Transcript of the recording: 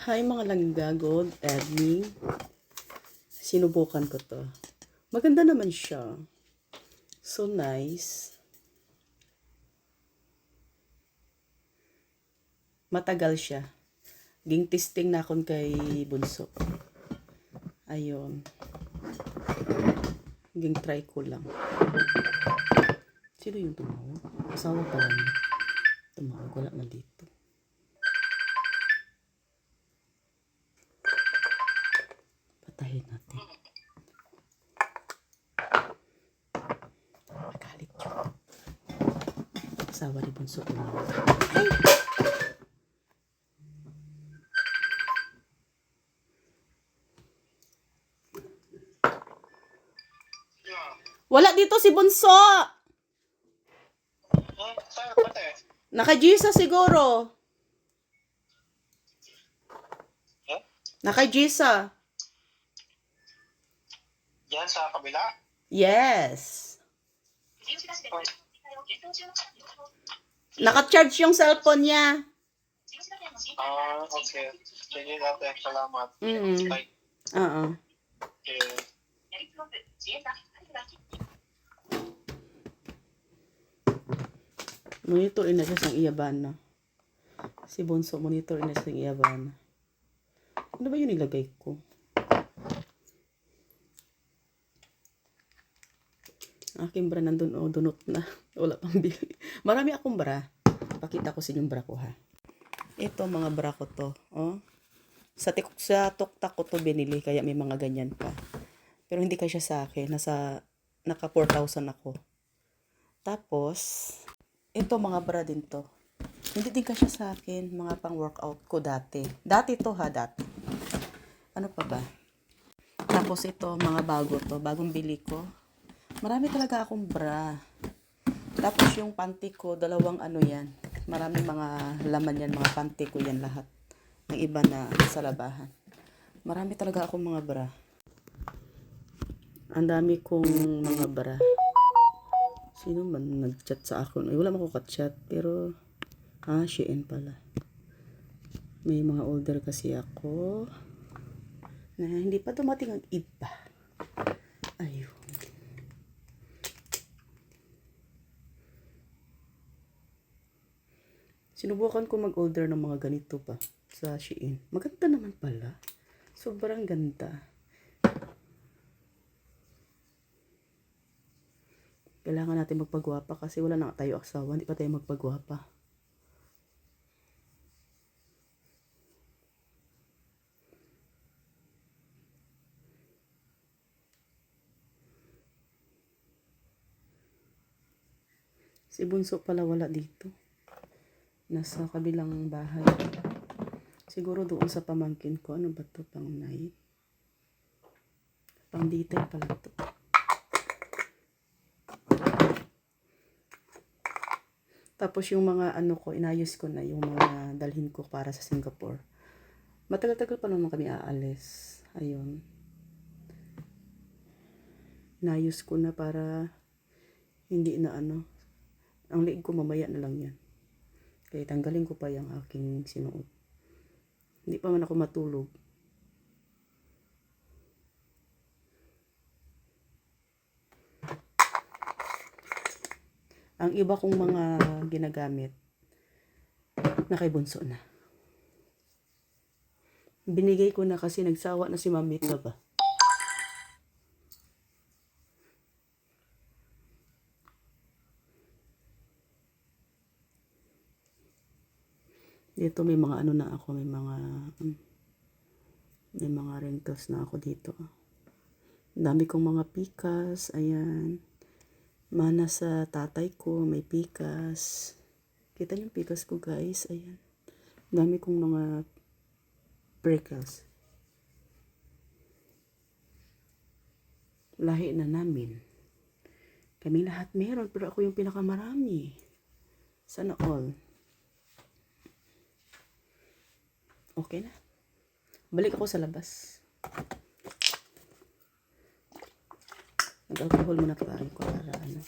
Hi mga langga, good evening. Sinubukan ko to. Maganda naman siya. So nice. Matagal siya. Ging testing na akon kay Bunso. Ayun. Ging try ko lang. Sino yung tumawag? Asawa pa lang. Tumawag, wala na dito. Patayin natin. Magalit yun. Asawa ni Bunso tumawag. Ay! Wala dito si Bunso! Naka-Gisa siguro. Naka-Gisa. Yan sa kabila? Yes. Naka-charge yung cellphone niya. Okay. Sige natin. Salamat. Okay. Monitorin na siya sa iyaban na. Si Bunso, monitorin na siya sa iyaban. Ano ba yun nilagay ko? Aking bra nandun, dunot na. Wala pang bili. Marami akong bra. Pakita ko sa inyong bra ko, ha. Ito, mga bra ko to. Oh. Sa tuktak ko to binili, kaya may mga ganyan pa. Pero hindi kasya sa akin. Naka 4,000 ako. Tapos, ito mga bra din to. Hindi din kasya sa akin. Mga pang workout ko dati. Dati to, ha, dati. Ano pa ba? Tapos ito, mga bago to. Bagong bili ko. Marami talaga akong bra. Tapos yung panty ko, dalawang ano yan. Maraming mga laman yan, mga panty ko yan lahat. Ng iba na sa labahan. Marami talaga akong mga bra. Ang dami kong mga bra. Sino man nag-chat sa akin? Ay, wala man ko ka-chat. Pero, Shein pala. May mga order kasi ako. Na hindi pa dumating ang iba. Ayun. Sinubukan ko mag-order ng mga ganito pa sa Shein. Maganda naman pala. Sobrang ganda. Kailangan natin magpagwapa kasi wala na tayo asawa. Hindi pa tayo magpagwapa. Si Bunso pala wala dito. Nasa kabilang bahay. Siguro doon sa pamangkin ko. Ano ba ito? Pang night? Pang detail pala ito. Tapos yung mga ano ko, inayos ko na yung mga dalhin ko para sa Singapore. Matagal-tagal pa naman kami aalis. Ayun. Inayos ko na para hindi na ano. Ang liig ko mamaya na lang yan. Kaya tanggalin ko pa yung aking sinuot. Hindi pa man ako matulog. Ang iba kong mga ginagamit, nakaibunso na. Binigay ko na kasi nagsawa na si Mami ka ba. Dito may mga ano na ako, may mga wrinkles na ako dito. Dami kong mga pikas, ayan. Mana sa tatay ko, may pikas. Kita niyo yung pikas ko, guys, ayan. Dami kong mga prickles. Lahi na namin. Kami lahat meron, pero ako yung pinakamarami. Sana all. Okay na. Balik ako sa labas. Mag-alcohol muna tayo para ano.